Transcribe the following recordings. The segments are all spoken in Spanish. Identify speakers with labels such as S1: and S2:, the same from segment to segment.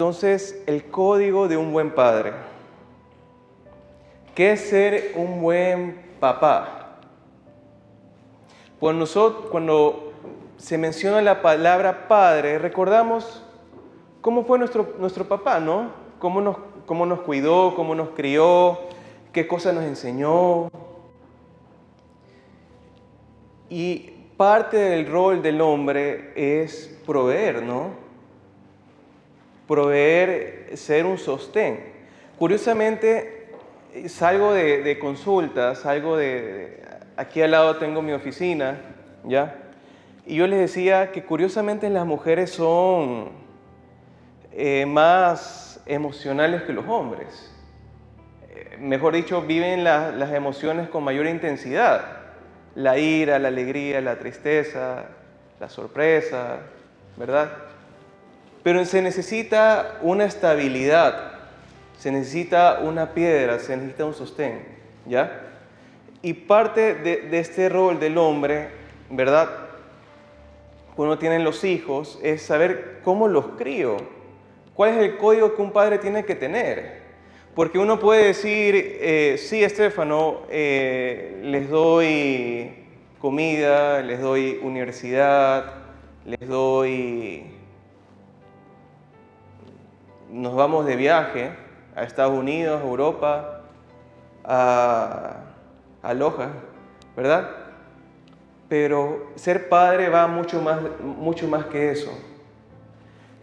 S1: Entonces, el código de un buen padre. ¿Qué es ser un buen papá? Cuando se menciona la palabra padre, recordamos cómo fue nuestro papá, ¿no? Cómo nos cuidó, cómo nos crió, qué cosas nos enseñó. Y parte del rol del hombre es proveer, ¿no? Proveer, ser un sostén. Curiosamente, salgo de consultas, aquí al lado tengo mi oficina, ¿ya? Y yo les decía que curiosamente las mujeres son más emocionales que los hombres. Mejor dicho, viven las emociones con mayor intensidad. La ira, la alegría, la tristeza, la sorpresa, ¿verdad? Pero se necesita una estabilidad, se necesita una piedra, se necesita un sostén, ¿ya? Y parte de este rol del hombre, ¿verdad? Cuando tienen los hijos, es saber cómo los crío. ¿Cuál es el código que un padre tiene que tener? Porque uno puede decir, sí, Estefano, les doy comida, les doy universidad, nos vamos de viaje a Estados Unidos, a Europa, a Loja, ¿verdad? Pero ser padre va mucho más que eso.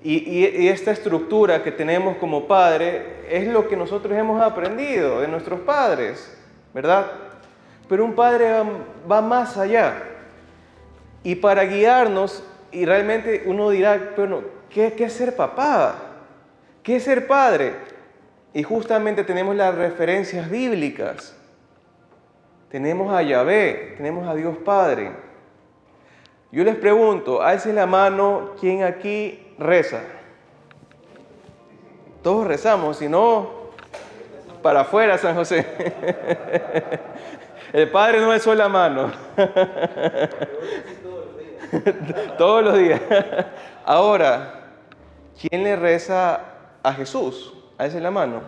S1: Y esta estructura que tenemos como padre es lo que nosotros hemos aprendido de nuestros padres, ¿verdad? Pero un padre va más allá. Y para guiarnos, y realmente uno dirá, bueno, ¿qué es ser papá? ¿Qué es ser padre? Y justamente tenemos las referencias bíblicas. Tenemos a Yahvé, tenemos a Dios Padre. Yo les pregunto, alce la mano, ¿quién aquí reza? Todos rezamos, si no, para afuera, San José. El Padre no alzó la mano. Todos los días. Ahora, ¿quién le reza a Jesús? Alce la mano.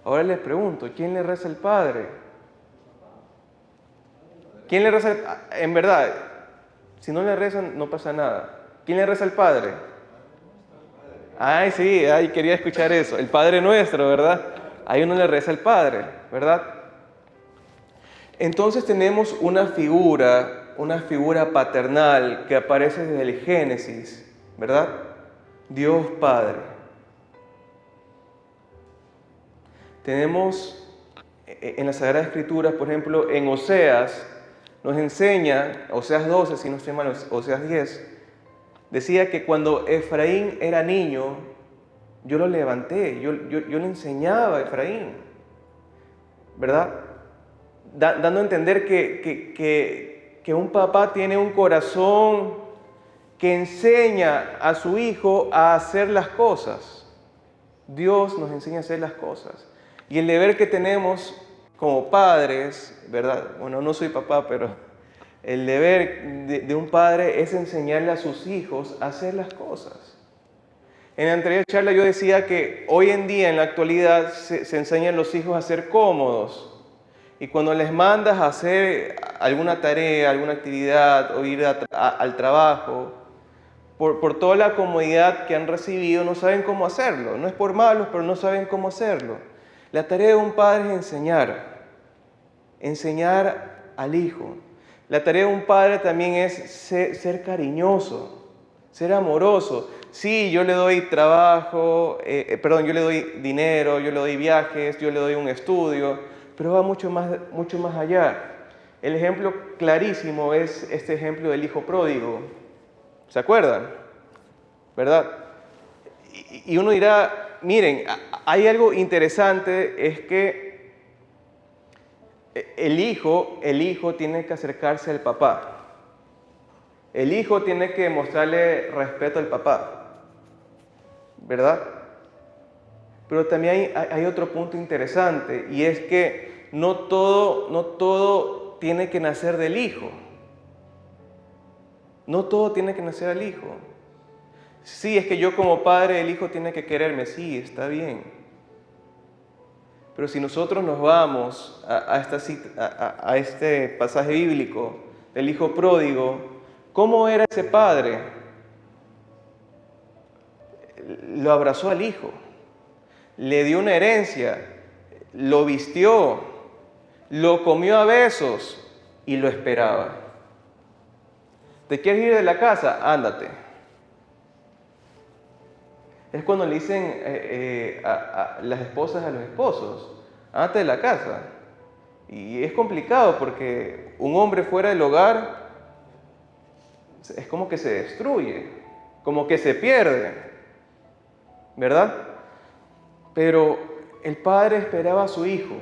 S1: Ahora les pregunto, ¿quién le reza al Padre? ¿Quién le reza? En verdad, si no le rezan, no pasa nada. ¿Quién le reza al Padre? Ay, sí, quería escuchar eso. El Padre Nuestro, ¿verdad? Ahí uno le reza al Padre, ¿verdad? Entonces tenemos una figura paternal que aparece desde el Génesis, ¿verdad? Dios Padre. Tenemos en las Sagradas Escrituras, por ejemplo, en Oseas, nos enseña, Oseas 12, si no estoy mal, Oseas 10, decía que cuando Efraín era niño, yo lo levanté, yo le enseñaba a Efraín, ¿verdad? Dando a entender que un papá tiene un corazón que enseña a su hijo a hacer las cosas. Dios nos enseña a hacer las cosas. Y el deber que tenemos como padres, ¿verdad? Bueno, no soy papá, pero el deber de un padre es enseñarle a sus hijos a hacer las cosas. En la anterior charla yo decía que hoy en día, en la actualidad, se enseñan a los hijos a ser cómodos. Y cuando les mandas a hacer alguna tarea, alguna actividad o ir al trabajo, por toda la comodidad que han recibido, no saben cómo hacerlo. No es por malos, pero no saben cómo hacerlo. La tarea de un padre es enseñar al hijo. La tarea de un padre también es ser cariñoso, ser amoroso. Sí, yo le doy trabajo, yo le doy dinero, yo le doy viajes, yo le doy un estudio, pero va mucho más allá. El ejemplo clarísimo es este ejemplo del hijo pródigo. ¿Se acuerdan? ¿Verdad? Y uno dirá, miren, hay algo interesante, es que el hijo tiene que acercarse al papá. El hijo tiene que mostrarle respeto al papá, ¿verdad? Pero también hay otro punto interesante, y es que no todo tiene que nacer del hijo. No todo tiene que nacer al hijo. Sí, es que yo como padre, el hijo tiene que quererme. Sí, está bien. Pero si nosotros nos vamos a este pasaje bíblico del hijo pródigo, ¿cómo era ese padre? Lo abrazó al hijo, le dio una herencia, lo vistió, lo comió a besos y lo esperaba. ¿Te quieres ir de la casa? Ándate. Es cuando le dicen a las esposas a los esposos, ándate de la casa. Y es complicado porque un hombre fuera del hogar es como que se destruye, como que se pierde, ¿verdad? Pero el padre esperaba a su hijo.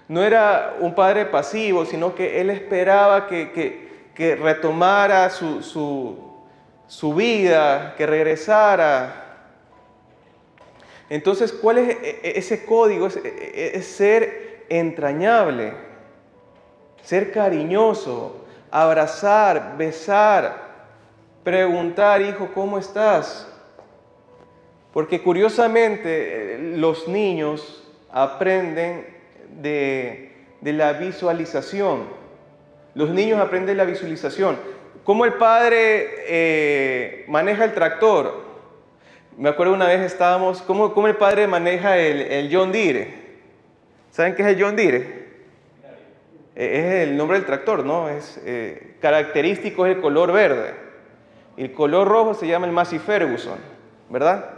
S1: No era un padre pasivo, sino que él esperaba que retomara su vida, que regresara. Entonces, ¿cuál es ese código? Es ser entrañable, ser cariñoso, abrazar, besar, preguntar, hijo, ¿cómo estás? Porque curiosamente los niños aprenden de la visualización. Los niños aprenden la visualización. ¿Cómo el padre maneja el tractor? Me acuerdo una vez estábamos, ¿cómo el padre maneja el John Deere? ¿Saben qué es el John Deere? Es el nombre del tractor, ¿no? Es característico es el color verde. El color rojo se llama el Massey Ferguson, ¿verdad?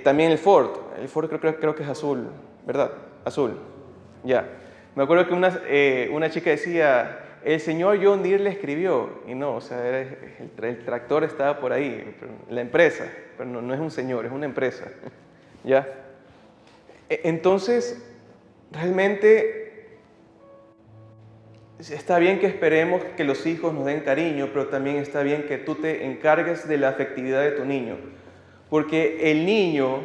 S1: También el Ford creo que es azul, ¿verdad? Azul, ya. Me acuerdo que una chica decía, el señor John Deere le escribió, y no, o sea, el tractor estaba por ahí, la empresa, pero no es un señor, es una empresa, ¿ya? Entonces, realmente está bien que esperemos que los hijos nos den cariño, pero también está bien que tú te encargues de la afectividad de tu niño, porque el niño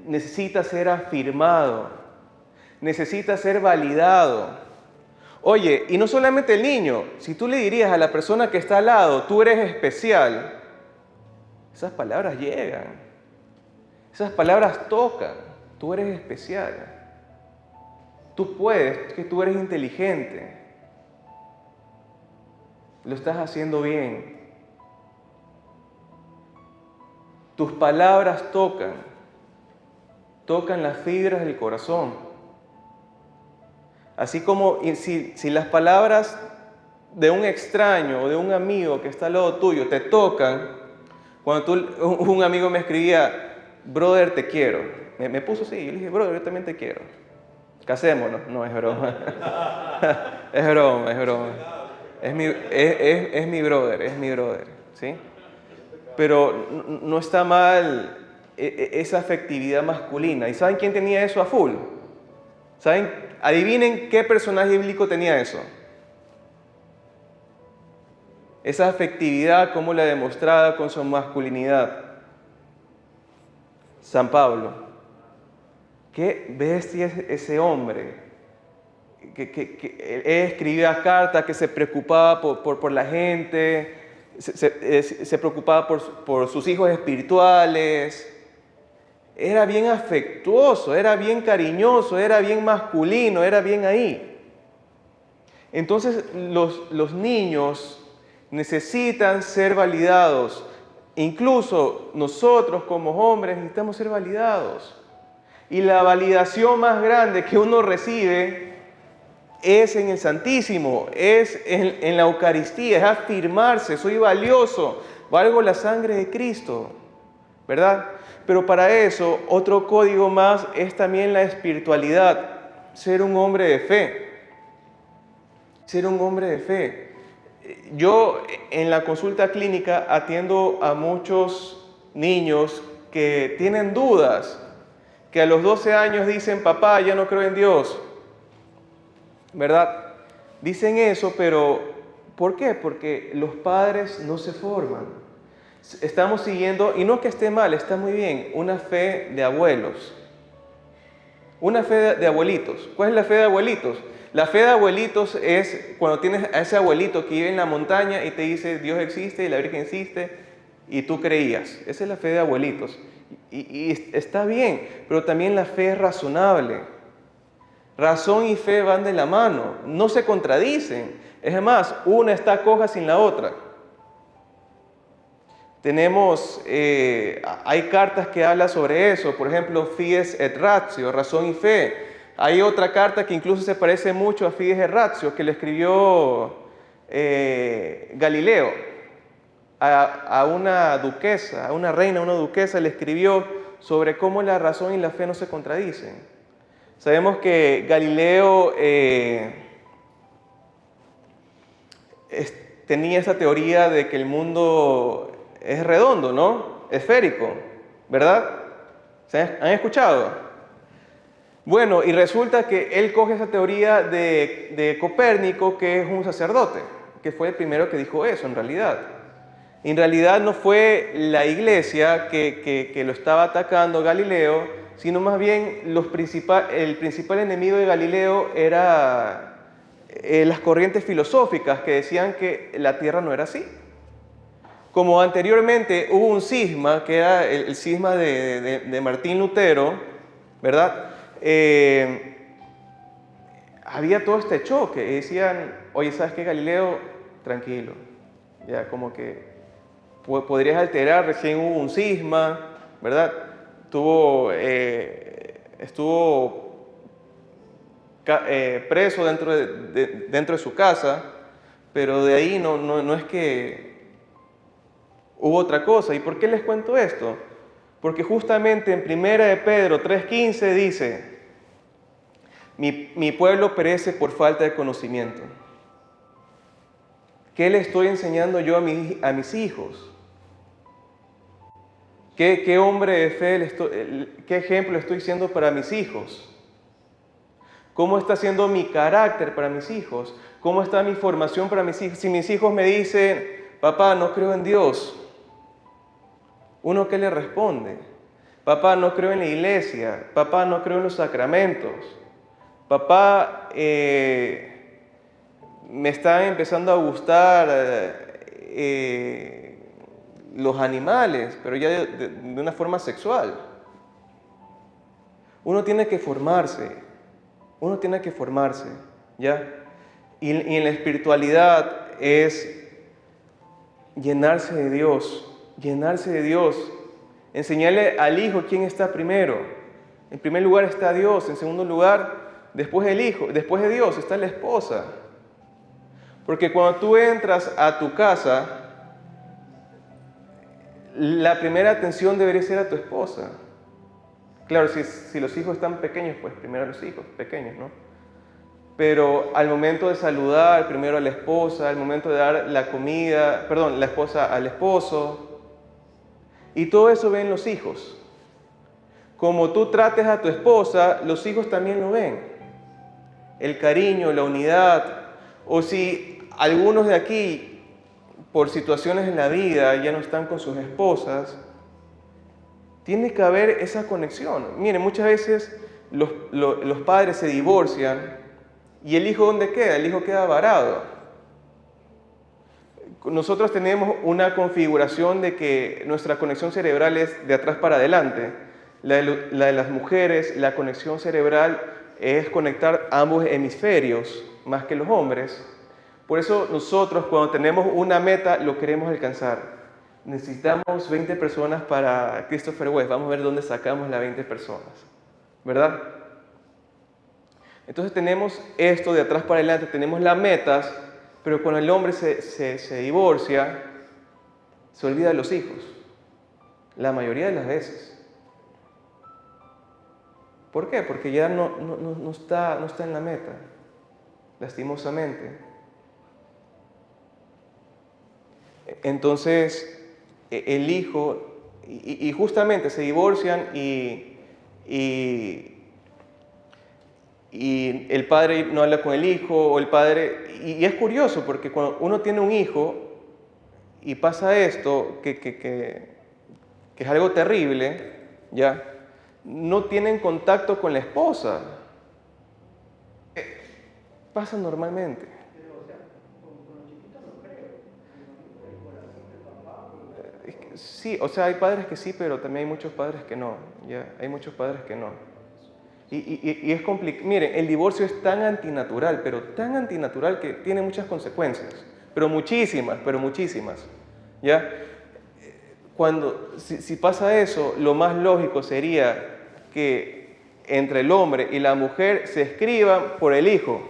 S1: necesita ser afirmado, necesita ser validado. Oye, y no solamente el niño, si tú le dirías a la persona que está al lado, tú eres especial, esas palabras llegan, esas palabras tocan, tú eres especial, tú puedes, que tú eres inteligente, lo estás haciendo bien. Tus palabras tocan las fibras del corazón. Así como si las palabras de un extraño o de un amigo que está al lado tuyo te tocan, cuando un amigo me escribía, brother, te quiero. Me puso así, yo le dije, brother, yo también te quiero. Casémonos. No, es broma. Es broma. Es mi brother, ¿sí? Pero no está mal esa afectividad masculina. ¿Y saben quién tenía eso a full? ¿Saben? Adivinen qué personaje bíblico tenía eso. Esa afectividad, cómo la demostraba con su masculinidad. San Pablo. Qué bestia es ese hombre. Que él escribía cartas, que se preocupaba por la gente, se preocupaba por sus hijos espirituales. Era bien afectuoso, era bien cariñoso, era bien masculino, era bien ahí. Entonces los niños necesitan ser validados. Incluso nosotros como hombres necesitamos ser validados. Y la validación más grande que uno recibe es en el Santísimo, es en la Eucaristía, es afirmarse, soy valioso, valgo la sangre de Cristo, ¿verdad? Pero para eso, otro código más es también la espiritualidad, ser un hombre de fe. Ser un hombre de fe. Yo en la consulta clínica atiendo a muchos niños que tienen dudas, que a los 12 años dicen, papá, ya no creo en Dios, ¿verdad? Dicen eso, pero ¿por qué? Porque los padres no se forman. Estamos siguiendo, y no es que esté mal, está muy bien, una fe de abuelos. Una fe de abuelitos. ¿Cuál es la fe de abuelitos? La fe de abuelitos es cuando tienes a ese abuelito que vive en la montaña y te dice Dios existe y la Virgen existe y tú creías. Esa es la fe de abuelitos. Y está bien, pero también la fe es razonable. Razón y fe van de la mano, no se contradicen. Es más, una está coja sin la otra. Hay cartas que hablan sobre eso, por ejemplo, Fides et Ratio, razón y fe. Hay otra carta que incluso se parece mucho a Fides et Ratio, que le escribió Galileo a una duquesa, a una reina, a una duquesa, le escribió sobre cómo la razón y la fe no se contradicen. Sabemos que Galileo tenía esa teoría de que el mundo es redondo, ¿no? Esférico, ¿verdad? ¿Han escuchado? Bueno, y resulta que él coge esa teoría de Copérnico, que es un sacerdote, que fue el primero que dijo eso en realidad. En realidad no fue la iglesia que lo estaba atacando Galileo, sino más bien el principal enemigo de Galileo era las corrientes filosóficas que decían que la Tierra no era así. Como anteriormente hubo un cisma, que era el cisma de Martín Lutero, ¿verdad? Había todo este choque y decían, oye, ¿sabes qué, Galileo? Tranquilo, ya como que podrías alterar, recién hubo un cisma, ¿verdad? Estuvo preso dentro de su casa, pero de ahí no es que hubo otra cosa. ¿Y por qué les cuento esto? Porque justamente en 1 de Pedro 3:15 dice, mi pueblo perece por falta de conocimiento. ¿Qué le estoy enseñando yo a mis hijos? ¿Qué hombre de fe, qué ejemplo estoy siendo para mis hijos? ¿Cómo está siendo mi carácter para mis hijos? ¿Cómo está mi formación para mis hijos? Si mis hijos me dicen, papá, no creo en Dios, ¿uno qué le responde? Papá, no creo en la iglesia. Papá, no creo en los sacramentos. Papá, me está empezando a gustar los animales, pero ya de una forma sexual. Uno tiene que formarse, ¿ya? Y en la espiritualidad es llenarse de Dios, enseñarle al hijo quién está primero. En primer lugar está Dios, en segundo lugar, después el hijo, después de Dios está la esposa. Porque cuando tú entras a tu casa, la primera atención debería ser a tu esposa. Claro, si los hijos están pequeños, pues primero a los hijos pequeños, ¿no? Pero al momento de saludar, primero a la esposa, al momento de dar la comida, la esposa al esposo. Y todo eso ven los hijos. Como tú trates a tu esposa, los hijos también lo ven. El cariño, la unidad. O si algunos de aquí, por situaciones en la vida, ya no están con sus esposas, tiene que haber esa conexión. Miren, muchas veces los padres se divorcian y el hijo, ¿dónde queda? El hijo queda varado. Nosotros tenemos una configuración de que nuestra conexión cerebral es de atrás para adelante. La de las mujeres, la conexión cerebral es conectar ambos hemisferios, más que los hombres. Por eso nosotros, cuando tenemos una meta, lo queremos alcanzar. Necesitamos 20 personas para Christopher West. Vamos a ver dónde sacamos las 20 personas, ¿verdad? Entonces tenemos esto de atrás para adelante, tenemos las metas, pero cuando el hombre se divorcia, se olvida de los hijos, la mayoría de las veces. ¿Por qué? Porque ya no está en la meta, lastimosamente. Entonces, el hijo, y justamente se divorcian y el padre no habla con el hijo, o el padre... Y es curioso, porque cuando uno tiene un hijo y pasa esto, que es algo terrible, ¿ya? No tienen contacto con la esposa. Pasa normalmente. sí, o sea, hay padres que sí, pero también hay muchos padres que no, ¿ya? Hay muchos padres que no. Y es complicado. Miren, el divorcio es tan antinatural, pero tan antinatural que tiene muchas consecuencias, pero muchísimas, ¿ya? Si pasa eso, lo más lógico sería que entre el hombre y la mujer se escriban por el hijo.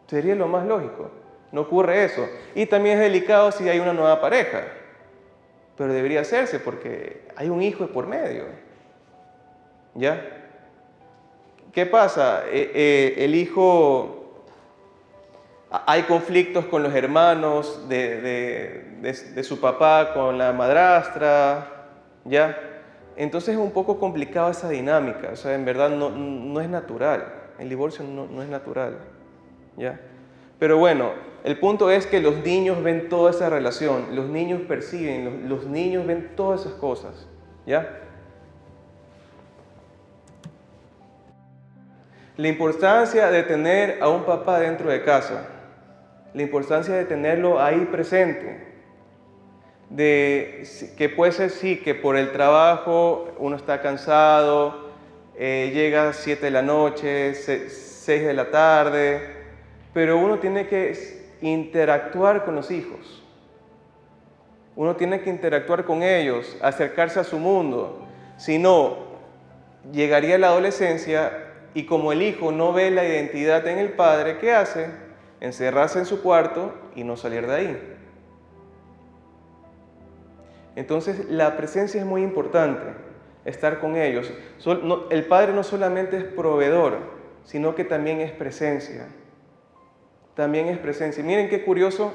S1: Sería lo más lógico. No ocurre eso. Y también es delicado si hay una nueva pareja. Pero debería hacerse porque hay un hijo por medio. ¿Ya? ¿Qué pasa? El hijo... Hay conflictos con los hermanos de su papá, con la madrastra, ¿ya? Entonces es un poco complicada esa dinámica, o sea, en verdad no es natural, el divorcio no es natural, ¿ya? Pero bueno, el punto es que los niños ven toda esa relación, los niños perciben, los niños ven todas esas cosas, ¿ya? La importancia de tener a un papá dentro de casa, la importancia de tenerlo ahí presente, que puede ser sí, que por el trabajo uno está cansado, llega a 7 de la noche, 6 de la tarde, pero uno tiene que interactuar con los hijos, uno tiene que interactuar con ellos, acercarse a su mundo, si no, llegaría la adolescencia y como el hijo no ve la identidad en el padre, ¿qué hace? Encerrarse en su cuarto y no salir de ahí. Entonces, la presencia es muy importante, estar con ellos. El padre no solamente es proveedor, sino que también es presencia. También es presencia. Miren qué curioso,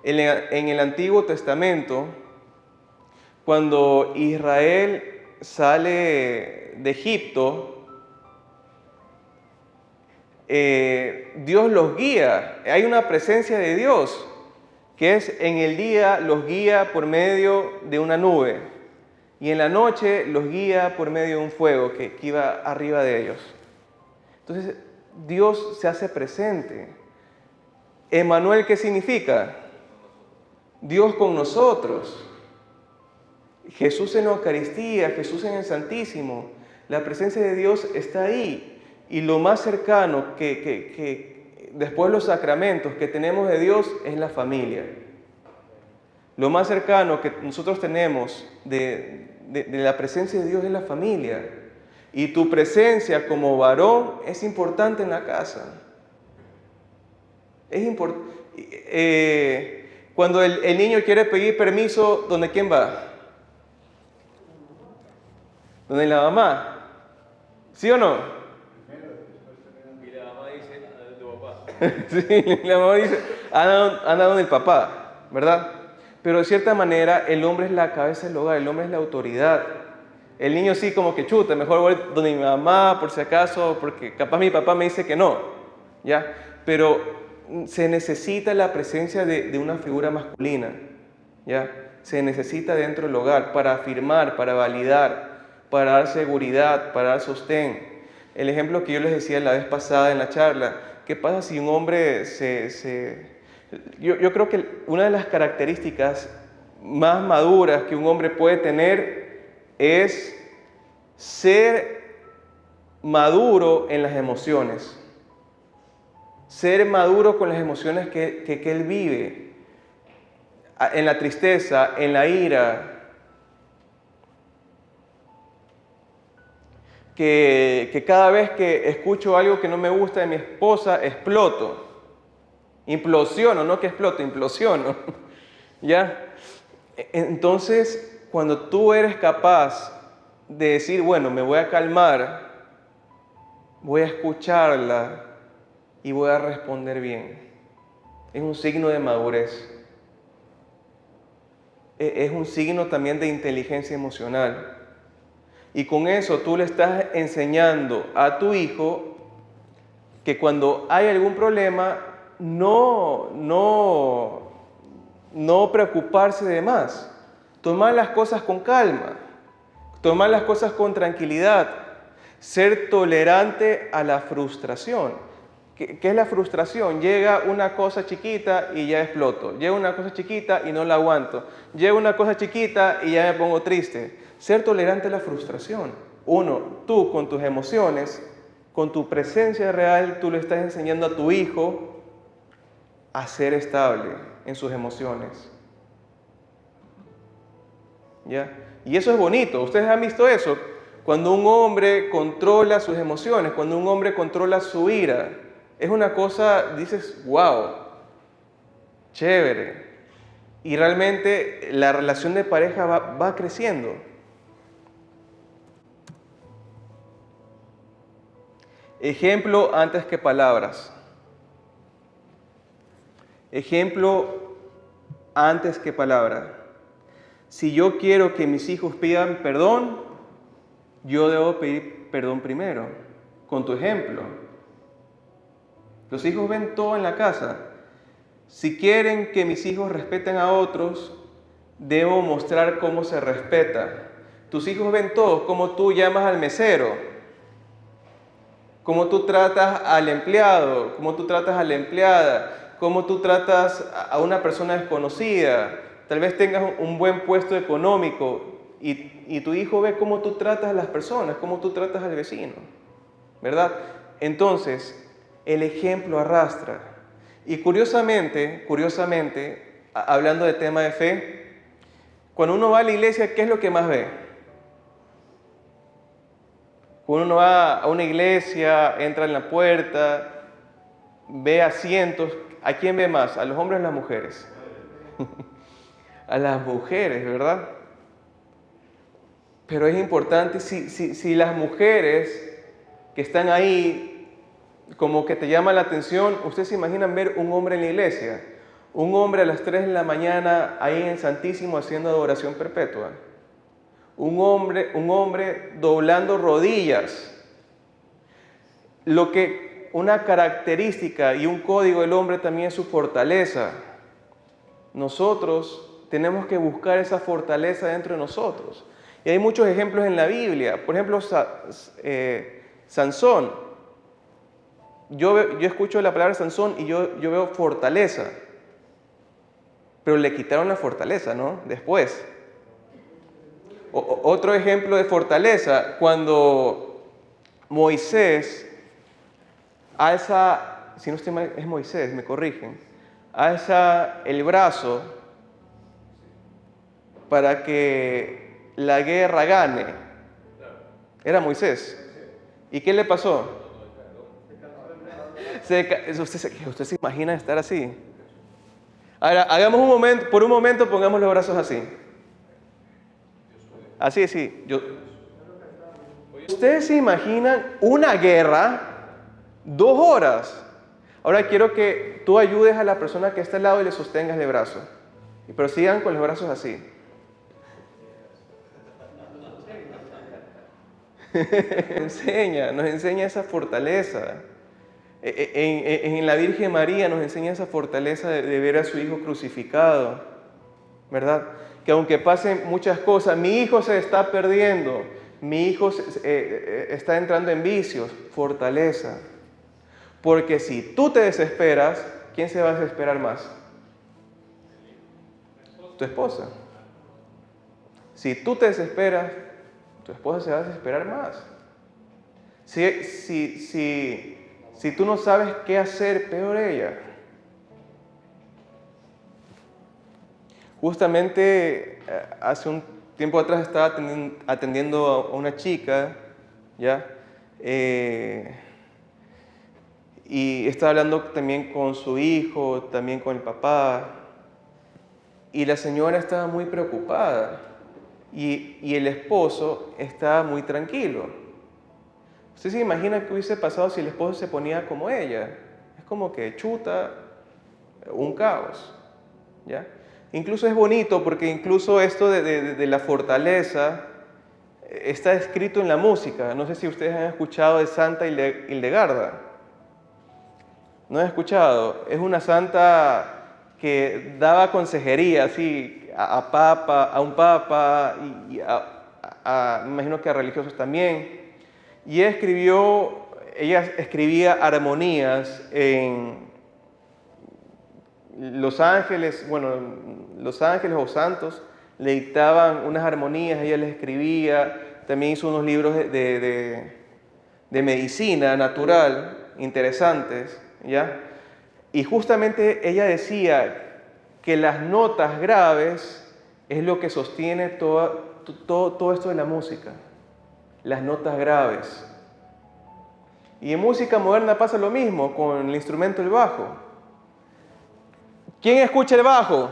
S1: en el Antiguo Testamento, cuando Israel sale de Egipto, Dios los guía, hay una presencia de Dios, que es en el día los guía por medio de una nube y en la noche los guía por medio de un fuego que iba arriba de ellos. Entonces Dios se hace presente. Emmanuel, ¿qué significa? Dios con nosotros. Jesús en la Eucaristía, Jesús en el Santísimo, la presencia de Dios está ahí. Y lo más cercano que después de los sacramentos que tenemos de Dios es la familia. Lo más cercano que nosotros tenemos de la presencia de Dios es la familia. Y tu presencia como varón es importante en la casa. Es importante. Cuando el niño quiere pedir permiso, ¿dónde quién va? ¿Dónde la mamá? ¿Sí o no? Sí, la mamá dice, anda donde el papá, ¿verdad? Pero de cierta manera el hombre es la cabeza del hogar, el hombre es la autoridad. El niño sí como que chuta, mejor voy donde mi mamá por si acaso, porque capaz mi papá me dice que no, ¿ya? Pero se necesita la presencia de una figura masculina, ¿ya? Se necesita dentro del hogar para afirmar, para validar, para dar seguridad, para dar sostén. El ejemplo que yo les decía la vez pasada en la charla, ¿qué pasa si un hombre Yo creo que una de las características más maduras que un hombre puede tener es ser maduro en las emociones. Ser maduro con las emociones que él vive, en la tristeza, en la ira, que cada vez que escucho algo que no me gusta de mi esposa, exploto. Implosiono, no que exploto, implosiono. ¿Ya? Entonces, cuando tú eres capaz de decir, bueno, me voy a calmar, voy a escucharla y voy a responder bien, es un signo de madurez. Es un signo también de inteligencia emocional. Y con eso tú le estás enseñando a tu hijo que cuando hay algún problema, no preocuparse de más. Tomar las cosas con calma. Tomar las cosas con tranquilidad. Ser tolerante a la frustración. ¿Qué es la frustración? Llega una cosa chiquita y ya exploto. Llega una cosa chiquita y no la aguanto. Llega una cosa chiquita y ya me pongo triste. Ser tolerante a la frustración. Uno, tú con tus emociones, con tu presencia real, tú le estás enseñando a tu hijo a ser estable en sus emociones. ¿Ya? Y eso es bonito. ¿Ustedes han visto eso? Cuando un hombre controla sus emociones, cuando un hombre controla su ira, es una cosa, dices, wow, chévere. Y realmente la relación de pareja va creciendo. Ejemplo antes que palabras. Ejemplo antes que palabra. Si yo quiero que mis hijos pidan perdón, yo debo pedir perdón primero, con tu ejemplo. Los hijos ven todo en la casa. Si quieren que mis hijos respeten a otros, debo mostrar cómo se respeta. Tus hijos ven todo, cómo tú llamas al mesero, cómo tú tratas al empleado, cómo tú tratas a la empleada, cómo tú tratas a una persona desconocida. Tal vez tengas un buen puesto económico y tu hijo ve cómo tú tratas a las personas, cómo tú tratas al vecino, ¿verdad? Entonces, el ejemplo arrastra. Y curiosamente, hablando de tema de fe, cuando uno va a la iglesia, ¿qué es lo que más ve? Cuando uno va a una iglesia, entra en la puerta, ve asientos, ¿a quién ve más? ¿A los hombres o a las mujeres? A las mujeres, ¿verdad? Pero es importante, si las mujeres que están ahí como que te llama la atención, ustedes se imaginan ver un hombre en la iglesia, un hombre a las 3 de la mañana ahí en el Santísimo haciendo adoración perpetua, un hombre doblando rodillas. Una característica y un código del hombre también es su fortaleza. Nosotros tenemos que buscar esa fortaleza dentro de nosotros. Y hay muchos ejemplos en la Biblia. Por ejemplo, Sansón. Yo escucho la palabra Sansón y yo veo fortaleza. Pero le quitaron la fortaleza, ¿no? Después. Otro ejemplo de fortaleza, cuando Moisés alza, si no estoy mal, es Moisés, me corrigen, alza el brazo para que la guerra gane. Era Moisés. ¿Y qué le pasó? ¿Usted se imagina estar así? Ahora, por un momento pongamos los brazos así. Así, sí. ¿Ustedes se imaginan una guerra 2 horas? Ahora quiero que tú ayudes a la persona que está al lado y le sostengas el brazo. Pero sigan con los brazos así. Nos enseña esa fortaleza. En la Virgen María nos enseña esa fortaleza de ver a su hijo crucificado, ¿verdad? Que aunque pasen muchas cosas, mi hijo se está perdiendo, mi hijo está entrando en vicios, fortaleza. Porque si tú te desesperas, ¿quién se va a desesperar más? Tu esposa. Si tú te desesperas, tu esposa se va a desesperar más. Si tú no sabes qué hacer, peor ella. Justamente hace un tiempo atrás estaba atendiendo a una chica, ¿ya? Y estaba hablando también con su hijo, también con el papá. Y la señora estaba muy preocupada. Y el esposo estaba muy tranquilo. ¿Usted se imagina qué hubiese pasado si el esposo se ponía como ella? Es como que chuta, un caos, ¿ya? Incluso es bonito porque incluso esto de la fortaleza está escrito en la música. No sé si ustedes han escuchado de Santa Hildegarda. ¿No han escuchado? Es una santa que daba consejería así a un papa y me imagino que a religiosos también. Y escribió ella escribía armonías en los ángeles, los ángeles o santos le dictaban unas armonías, ella les escribía, también hizo unos libros de medicina natural interesantes, ¿ya? Y justamente ella decía que las notas graves es lo que sostiene todo esto de la música, las notas graves. Y en música moderna pasa lo mismo con el instrumento del bajo. ¿Quién escucha el bajo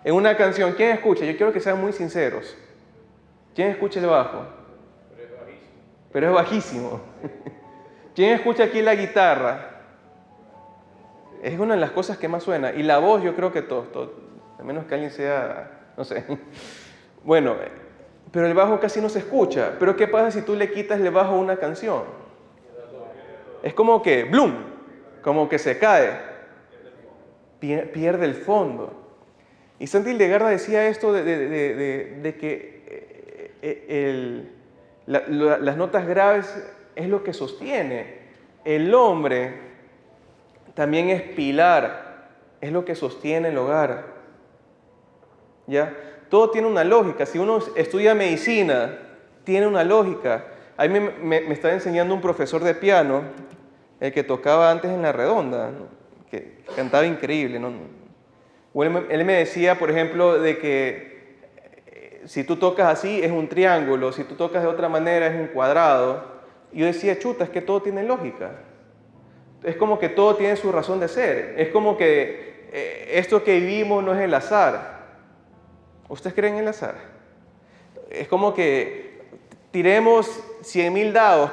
S1: en una canción? ¿Quién escucha? Yo quiero que sean muy sinceros. ¿Quién escucha el bajo? Pero es bajísimo. ¿Quién escucha aquí la guitarra? Es una de las cosas que más suena. Y la voz yo creo que todos, a menos que alguien sea, no sé. Bueno, pero el bajo casi no se escucha. Pero ¿qué pasa si tú le quitas el bajo a una canción? Es como que, ¡blum!, como que se cae. Pierde el fondo. Y Santi Hildegarda decía esto de que las notas graves es lo que sostiene. El hombre también es pilar, es lo que sostiene el hogar. ¿Ya? Todo tiene una lógica. Si uno estudia medicina, tiene una lógica. A mí me estaba enseñando un profesor de piano, el que tocaba antes en La Redonda, ¿no? Que cantaba increíble, ¿no? Él me decía, por ejemplo, de que si tú tocas así es un triángulo, si tú tocas de otra manera es un cuadrado. Y yo decía, chuta, es que todo tiene lógica. Es como que todo tiene su razón de ser. Es como que esto que vivimos no es el azar. ¿Ustedes creen en el azar? Es como que tiremos 100.000 dados,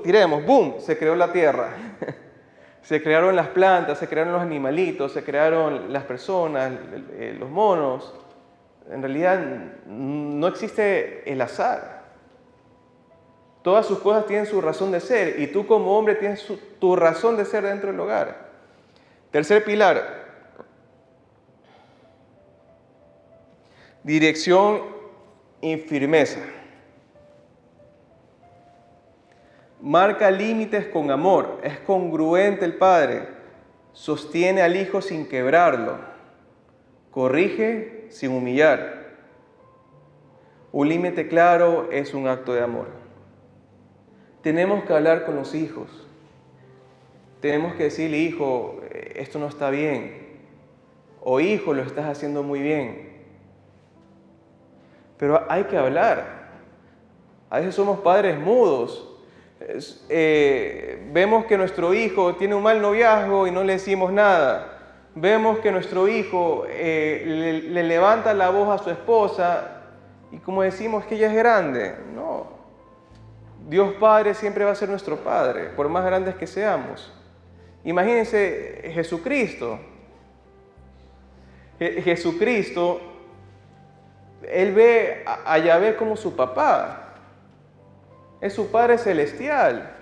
S1: tiremos, ¡boom!, se creó la tierra. Se crearon las plantas, se crearon los animalitos, se crearon las personas, los monos. En realidad no existe el azar. Todas sus cosas tienen su razón de ser y tú como hombre tienes tu razón de ser dentro del hogar. Tercer pilar. Dirección y firmeza. Marca límites con amor, es congruente el padre, sostiene al hijo sin quebrarlo, corrige sin humillar. Un límite claro es un acto de amor. Tenemos que hablar con los hijos, tenemos que decirle, hijo, esto no está bien, o hijo, lo estás haciendo muy bien. Pero hay que hablar. A veces somos padres mudos. Vemos que nuestro hijo tiene un mal noviazgo y no le decimos nada. Vemos que nuestro hijo le levanta la voz a su esposa y como decimos que ella es grande. No, Dios Padre siempre va a ser nuestro Padre, por más grandes que seamos. Imagínense Jesucristo. Jesucristo, Él ve a Yahvé como su papá. Es su Padre Celestial.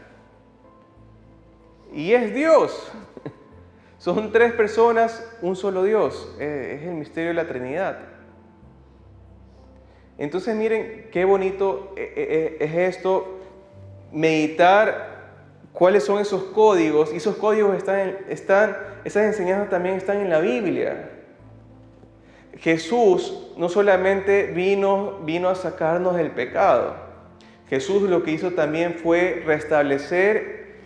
S1: Y es Dios. Son tres personas, un solo Dios. Es el misterio de la Trinidad. Entonces miren qué bonito es esto, meditar cuáles son esos códigos. Y esos códigos esas enseñanzas también están en la Biblia. Jesús no solamente vino a sacarnos del pecado. Jesús lo que hizo también fue restablecer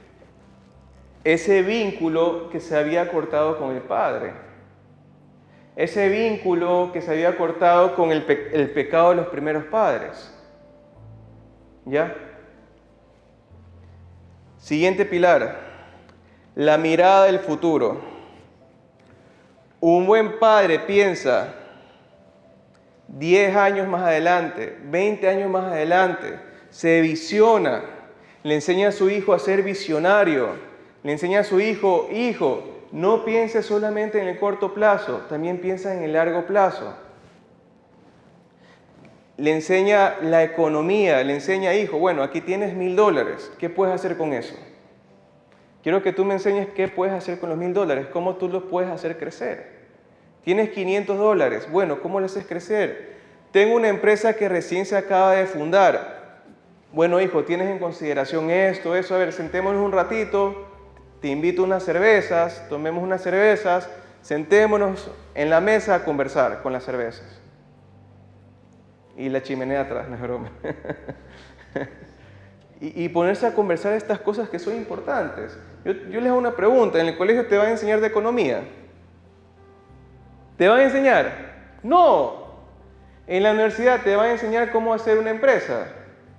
S1: ese vínculo que se había cortado con el Padre. Ese vínculo que se había cortado con el pecado de los primeros padres. ¿Ya? Siguiente pilar. La mirada del futuro. Un buen padre piensa 10 años más adelante, 20 años más adelante. Se visiona, le enseña a su hijo a ser visionario, le enseña a su hijo, hijo, no pienses solamente en el corto plazo, también piensa en el largo plazo. Le enseña la economía, le enseña, hijo, bueno, aquí tienes $1,000, ¿qué puedes hacer con eso? Quiero que tú me enseñes qué puedes hacer con los $1,000, cómo tú los puedes hacer crecer. Tienes $500, bueno, ¿cómo lo haces crecer? Tengo una empresa que recién se acaba de fundar. bueno, hijo, tienes en consideración esto, eso, a ver, sentémonos un ratito, te invito a unas cervezas, tomemos unas cervezas, sentémonos en la mesa a conversar con las cervezas. Y la chimenea atrás, no es broma. y ponerse a conversar estas cosas que son importantes. Yo les hago una pregunta, ¿en el colegio te van a enseñar de economía? ¿Te van a enseñar? No. En la universidad te van a enseñar cómo hacer una empresa.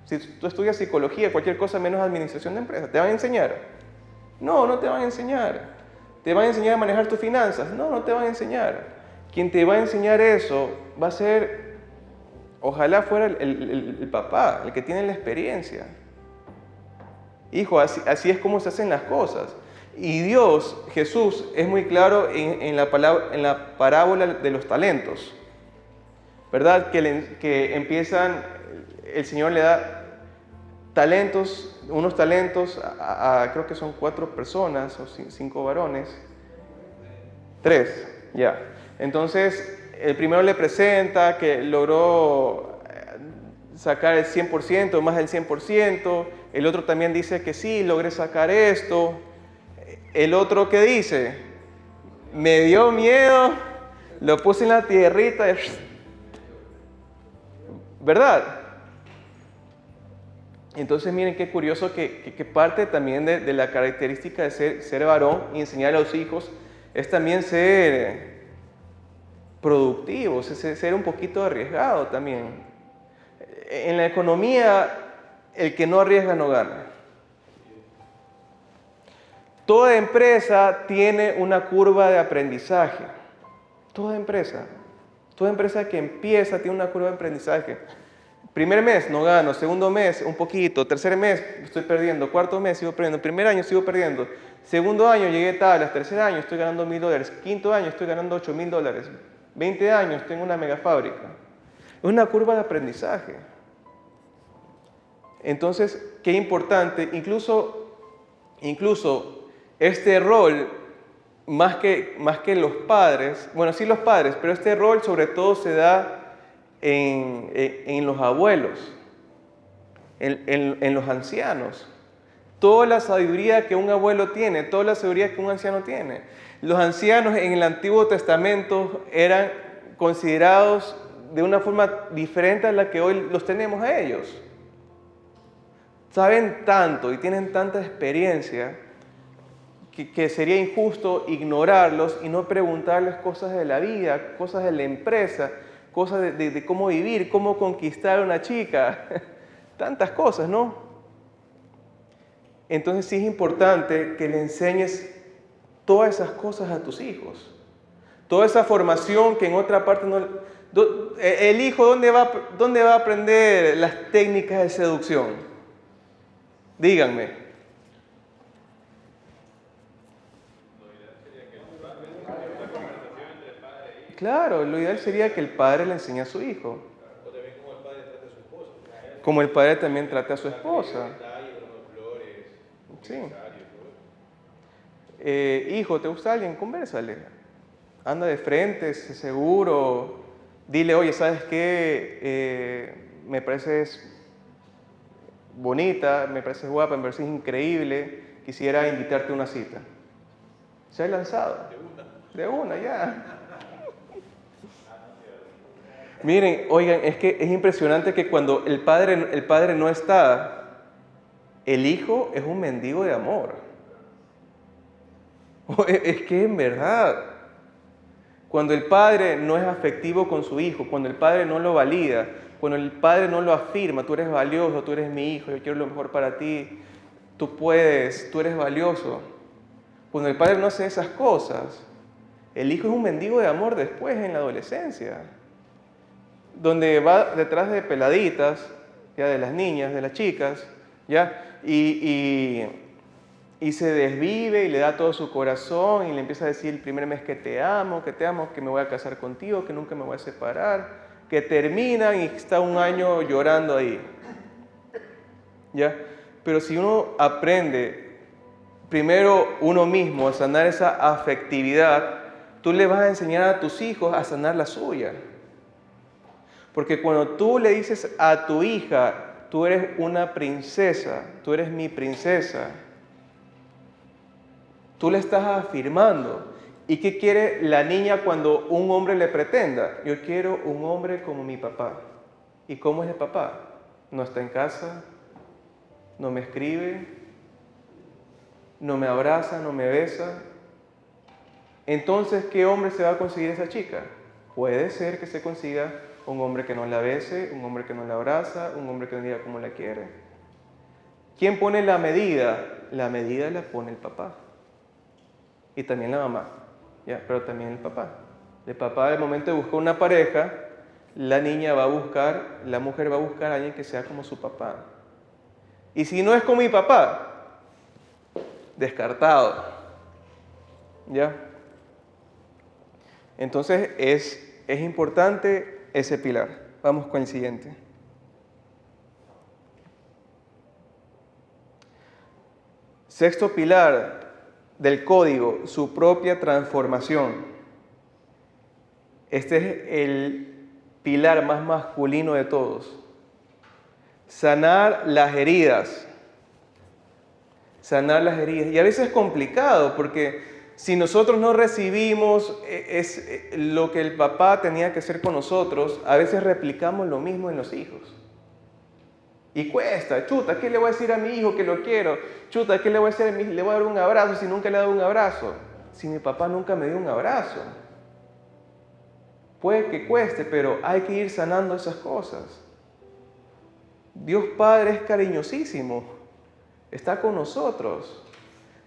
S1: Si tú estudias psicología, cualquier cosa menos administración de empresas, ¿te van a enseñar? No, no te van a enseñar. ¿Te van a enseñar a manejar tus finanzas? No, no te van a enseñar. Quien te va a enseñar eso va a ser, ojalá fuera el papá, el que tiene la experiencia. Hijo, así es como se hacen las cosas. Y Dios, Jesús, es muy claro en la parábola de los talentos. ¿Verdad? Que empiezan, el Señor le da talentos, unos talentos creo que son 4 personas o 5 varones. 3, ya. Entonces, el primero le presenta que logró sacar el 100%, más del 100%. El otro también dice que sí, logré sacar esto. El otro, ¿qué dice? Me dio miedo, lo puse en la tierrita, ¿verdad? Entonces miren qué curioso que parte también de la característica de ser varón y enseñar a los hijos es también ser productivo, ser un poquito arriesgado también. En la economía, el que no arriesga no gana. Toda empresa tiene una curva de aprendizaje. Toda empresa que empieza tiene una curva de aprendizaje. Primer mes no gano, segundo mes un poquito, tercer mes estoy perdiendo, cuarto mes sigo perdiendo, primer año sigo perdiendo, segundo año llegué tablas, tercer año estoy ganando $1,000, quinto año estoy ganando $8,000, 20 años tengo una mega fábrica. Es una curva de aprendizaje. Entonces, qué importante, incluso este rol, más que los padres, bueno, sí los padres, pero este rol sobre todo se da en los abuelos, en los ancianos. Toda la sabiduría que un abuelo tiene, toda la sabiduría que un anciano tiene. Los ancianos en el Antiguo Testamento eran considerados de una forma diferente a la que hoy los tenemos a ellos. Saben tanto y tienen tanta experiencia que sería injusto ignorarlos y no preguntarles cosas de la vida, cosas de la empresa, cosas de cómo vivir, cómo conquistar a una chica, tantas cosas, ¿no? Entonces sí es importante que le enseñes todas esas cosas a tus hijos. Toda esa formación que en otra parte no... El hijo, ¿dónde va a aprender las técnicas de seducción? Díganme. Claro, lo ideal sería que el padre le enseñe a su hijo.
S2: O también como el padre trata a su esposa.
S1: Como el padre también trata a su esposa. Sí. Hijo, ¿te gusta alguien? Convérsale. Anda de frente, sé seguro. Dile, oye, ¿sabes qué? Me pareces bonita, me pareces guapa, me pareces increíble. Quisiera invitarte a una cita. ¿Se ha lanzado? De una, ya. Miren, oigan, es que es impresionante que cuando el padre no está, el hijo es un mendigo de amor. Es que en verdad, cuando el padre no es afectivo con su hijo, cuando el padre no lo valida, cuando el padre no lo afirma, tú eres valioso, tú eres mi hijo, yo quiero lo mejor para ti, tú puedes, tú eres valioso. Cuando el padre no hace esas cosas, el hijo es un mendigo de amor después en la adolescencia, donde va detrás de peladitas, ya de las niñas, de las chicas, ya, y se desvive y le da todo su corazón y le empieza a decir el primer mes que te amo, que me voy a casar contigo, que nunca me voy a separar, que terminan y está un año llorando ahí, ya. Pero si uno aprende primero uno mismo a sanar esa afectividad, tú le vas a enseñar a tus hijos a sanar la suya. Porque cuando tú le dices a tu hija, tú eres una princesa, tú eres mi princesa. Tú le estás afirmando. ¿Y qué quiere la niña cuando un hombre le pretenda? Yo quiero un hombre como mi papá. ¿Y cómo es el papá? No está en casa, no me escribe, no me abraza, no me besa. Entonces, ¿qué hombre se va a conseguir esa chica? Puede ser que se consiga un hombre que no la bese, un hombre que no la abraza, un hombre que no diga cómo la quiere. ¿Quién pone la medida? La medida la pone el papá. Y también la mamá, ¿ya? Pero también el papá. El papá, al momento de buscar una pareja, la niña va a buscar, la mujer va a buscar a alguien que sea como su papá. Y si no es como mi papá, descartado, ¿ya? Entonces es importante ese pilar. Vamos con el siguiente. Sexto pilar del código, su propia transformación. Este es el pilar más masculino de todos. Sanar las heridas. Sanar las heridas. Y a veces es complicado porque si nosotros no recibimos lo que el papá tenía que hacer con nosotros, a veces replicamos lo mismo en los hijos. Y cuesta, chuta, ¿qué le voy a decir a mi hijo que lo quiero? Chuta, ¿qué le voy a decir a mi hijo? Le voy a dar un abrazo si nunca le he dado un abrazo. Si mi papá nunca me dio un abrazo. Puede que cueste, pero hay que ir sanando esas cosas. Dios Padre es cariñosísimo. Está con nosotros.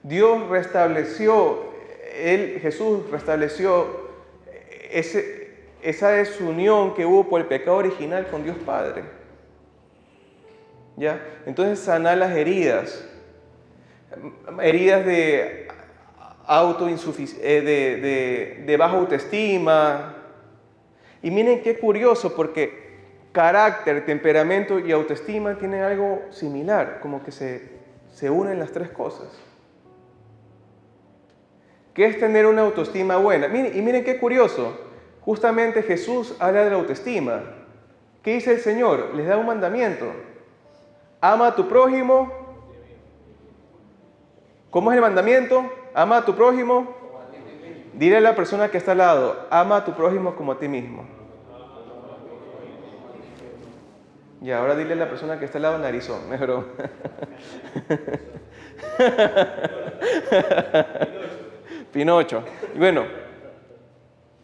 S1: Dios restableció, Jesús restableció esa desunión que hubo por el pecado original con Dios Padre. ¿Ya? Entonces sanar las heridas de de baja autoestima. Y miren qué curioso, porque carácter, temperamento y autoestima tienen algo similar, como que se unen las tres cosas. ¿Qué es tener una autoestima buena? Miren qué curioso, justamente Jesús habla de la autoestima. ¿Qué dice el Señor? Les da un mandamiento. Ama a tu prójimo. ¿Cómo es el mandamiento? Ama a tu prójimo. Dile a la persona que está al lado, ama a tu prójimo como a ti mismo. Y ahora dile a la persona que está al lado, narizón, mejor. Pinocho. Y bueno,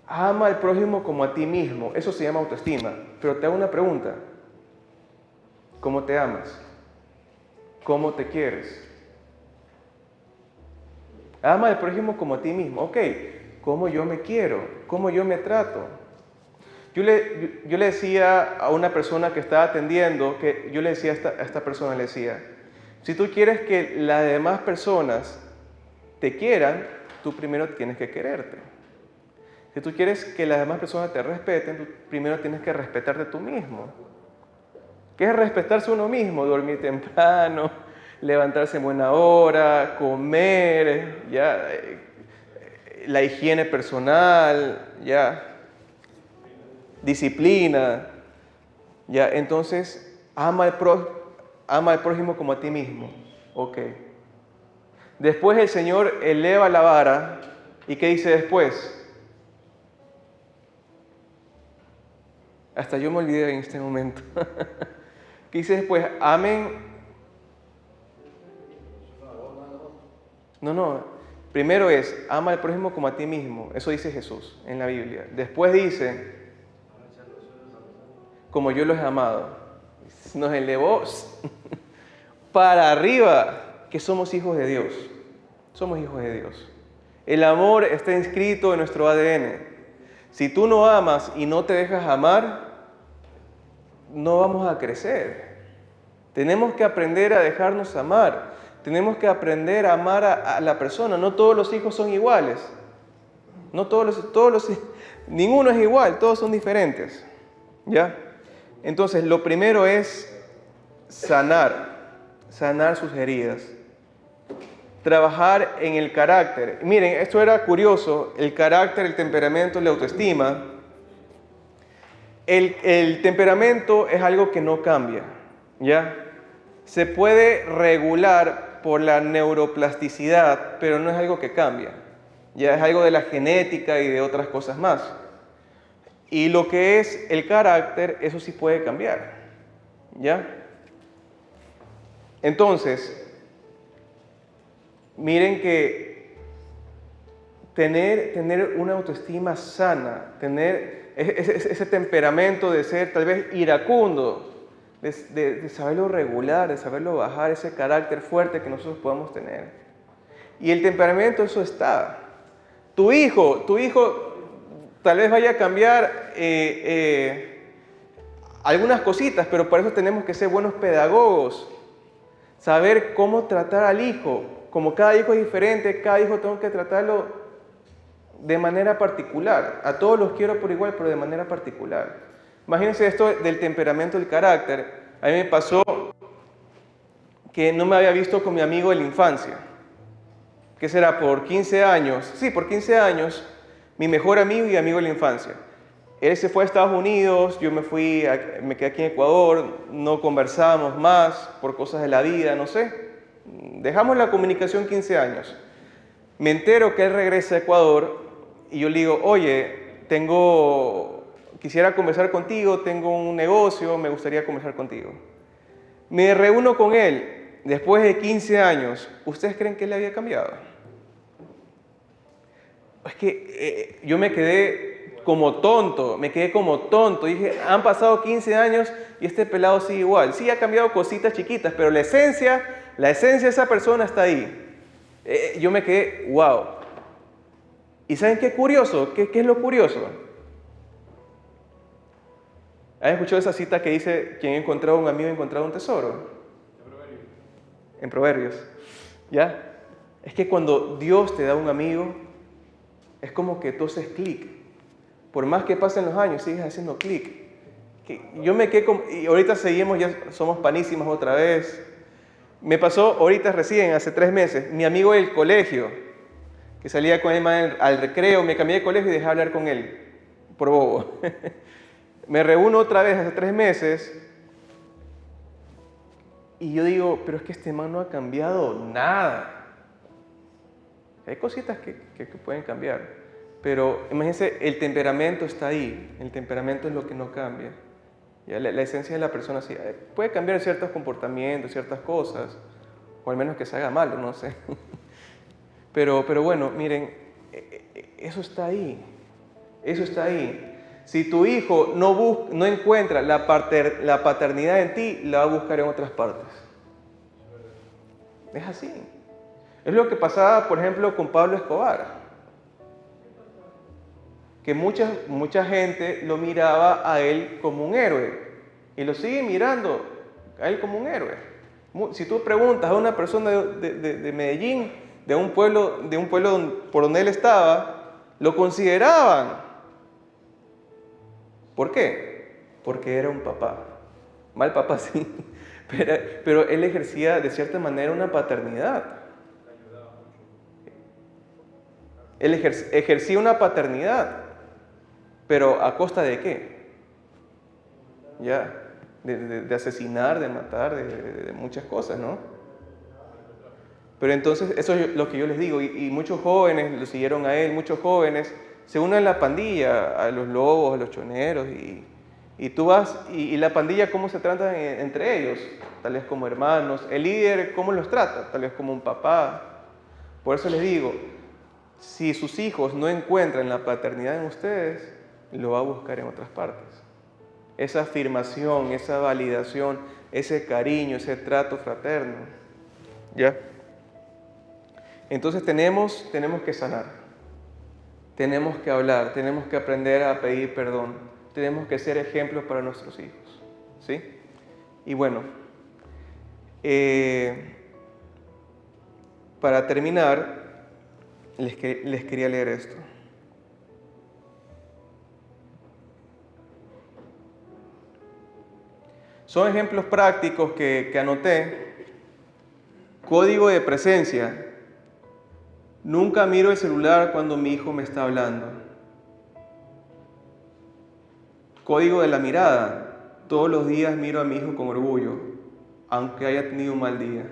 S1: ama al prójimo como a ti mismo. Eso se llama autoestima. Pero te hago una pregunta. ¿Cómo te amas? ¿Cómo te quieres? Ama al prójimo como a ti mismo. Ok, ¿cómo yo me quiero? ¿Cómo yo me trato? Yo le decía a una persona que estaba atendiendo, yo le decía a esta persona, le decía, si tú quieres que las demás personas te quieran, tú primero tienes que quererte. Si tú quieres que las demás personas te respeten, tú primero tienes que respetarte tú mismo. ¿Qué es respetarse uno mismo? Dormir temprano, levantarse en buena hora, comer, ya, la higiene personal, ya, disciplina, ya. Entonces, ama al prójimo como a ti mismo. Ok. Después el Señor eleva la vara. ¿Y qué dice después? Hasta yo me olvidé en este momento. ¿Qué dice después? Amen. No. Primero es, ama al prójimo como a ti mismo. Eso dice Jesús en la Biblia. Después dice, como yo los he amado. Nos elevó para arriba, que somos hijos de Dios. Somos hijos de Dios. El amor está inscrito en nuestro ADN. Si tú no amas y no te dejas amar, no vamos a crecer. Tenemos que aprender a dejarnos amar. Tenemos que aprender a amar a la persona. No todos los hijos son iguales. No ninguno es igual, todos son diferentes. ¿Ya? Entonces, lo primero es sanar sus heridas. Trabajar en el carácter. Miren, esto era curioso, el carácter, el temperamento, la autoestima. El temperamento es algo que no cambia. ¿Ya? Se puede regular por la neuroplasticidad, pero no es algo que cambia. Ya es algo de la genética y de otras cosas más. Y lo que es el carácter, eso sí puede cambiar. ¿Ya? Entonces, miren que tener una autoestima sana, tener ese temperamento de ser tal vez iracundo, de saberlo regular, de saberlo bajar, ese carácter fuerte que nosotros podamos tener. Y el temperamento, eso está. Tu hijo tal vez vaya a cambiar algunas cositas, pero para eso tenemos que ser buenos pedagogos. Saber cómo tratar al hijo. Como cada hijo es diferente, cada hijo tengo que tratarlo de manera particular. A todos los quiero por igual, pero de manera particular. Imagínense esto del temperamento, del carácter. A mí me pasó que no me había visto con mi amigo de la infancia. ¿Qué será? Por 15 años. Sí, por 15 años, mi mejor amigo y amigo de la infancia. Él se fue a Estados Unidos, yo me quedé aquí en Ecuador, no conversábamos más por cosas de la vida, no sé. Dejamos la comunicación 15 años. Me entero que él regresa a Ecuador y yo le digo, oye, quisiera conversar contigo, tengo un negocio, me gustaría conversar contigo. Me reúno con él después de 15 años. ¿Ustedes creen que él había cambiado? Es que yo me quedé como tonto. Dije, han pasado 15 años y este pelado sigue igual. Sí, ha cambiado cositas chiquitas, pero la esencia de esa persona está ahí. Yo me quedé, wow. ¿Y saben qué curioso? ¿Qué es lo curioso? ¿Han escuchado esa cita que dice, quien ha encontrado un amigo ha encontrado un tesoro? En Proverbios. ¿Ya? Es que cuando Dios te da un amigo, es como que tú haces clic. Por más que pasen los años, sigues haciendo clic. Yo me quedé y ahorita seguimos, ya somos panísimas otra vez. Me pasó ahorita recién, hace 3 meses, mi amigo del colegio, que salía con él al recreo, me cambié de colegio y dejé de hablar con él, por bobo. Me reúno otra vez hace 3 meses y yo digo, pero es que este man no ha cambiado nada. Hay cositas que pueden cambiar, pero imagínense, el temperamento está ahí, el temperamento es lo que no cambia. Ya, la esencia de la persona sí, puede cambiar ciertos comportamientos, ciertas cosas, o al menos que se haga malo, no sé. Pero bueno, miren, eso está ahí, eso está ahí. Si tu hijo no encuentra la paternidad en ti, la va a buscar en otras partes. Es así. Es lo que pasaba, por ejemplo, con Pablo Escobar. Que mucha gente lo miraba a él como un héroe. Y lo sigue mirando a él como un héroe. Si tú preguntas a una persona de Medellín, de un pueblo por donde él estaba, lo consideraban. ¿Por qué? Porque era un papá. Mal papá, sí. Pero él ejercía de cierta manera una paternidad. Él ejercía una paternidad. ¿Pero a costa de qué? Ya, de asesinar, de matar, de muchas cosas, ¿no? Pero entonces, eso es lo que yo les digo, y muchos jóvenes lo siguieron a él, muchos jóvenes se unen a la pandilla, a los lobos, a los choneros, y tú vas, y la pandilla, ¿cómo se tratan entre ellos? Tal vez como hermanos. El líder, ¿cómo los trata? Tal vez como un papá. Por eso les digo, si sus hijos no encuentran la paternidad en ustedes, lo va a buscar en otras partes. Esa afirmación, esa validación, ese cariño, ese trato fraterno. ¿Ya? Entonces tenemos que sanar. Tenemos que hablar, tenemos que aprender a pedir perdón. Tenemos que ser ejemplos para nuestros hijos. ¿Sí? Y bueno, para terminar, les quería leer esto. Son ejemplos prácticos que anoté. Código de presencia. Nunca miro el celular cuando mi hijo me está hablando. Código de la mirada. Todos los días miro a mi hijo con orgullo. aunque haya tenido un mal día.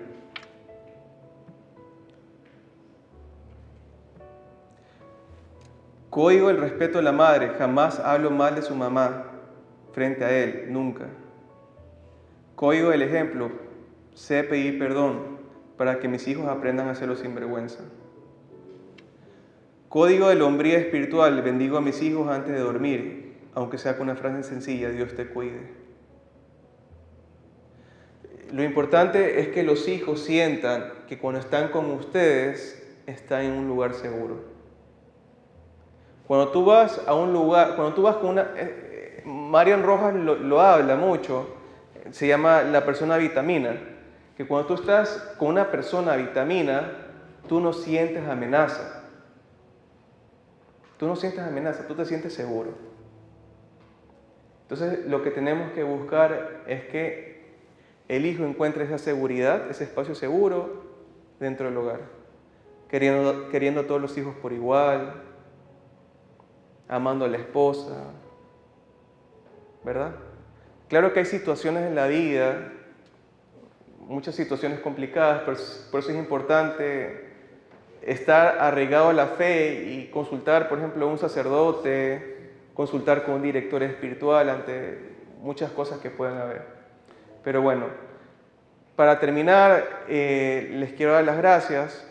S1: Código del respeto a la madre. Jamás hablo mal de su mamá frente a él, nunca. Código del ejemplo. Sé pedir perdón para que mis hijos aprendan a hacerlo sin vergüenza. Código de la hombría espiritual. Bendigo a mis hijos antes de dormir, aunque sea con una frase sencilla: Dios te cuide. Lo importante es que los hijos sientan que cuando están con ustedes, están en un lugar seguro. Cuando tú vas a un lugar, cuando tú vas con una... Marian Rojas lo habla mucho, se llama la persona vitamina, que cuando tú estás con una persona vitamina, tú no sientes amenaza. Tú no sientes amenaza, tú te sientes seguro. Entonces, lo que tenemos que buscar es que el hijo encuentre esa seguridad, ese espacio seguro dentro del hogar, queriendo a todos los hijos por igual, amando a la esposa, ¿verdad? Claro que hay situaciones en la vida, muchas situaciones complicadas, por eso es importante estar arraigado a la fe y consultar, por ejemplo, a un sacerdote, consultar con un director espiritual ante muchas cosas que puedan haber. Pero bueno, para terminar, les quiero dar las gracias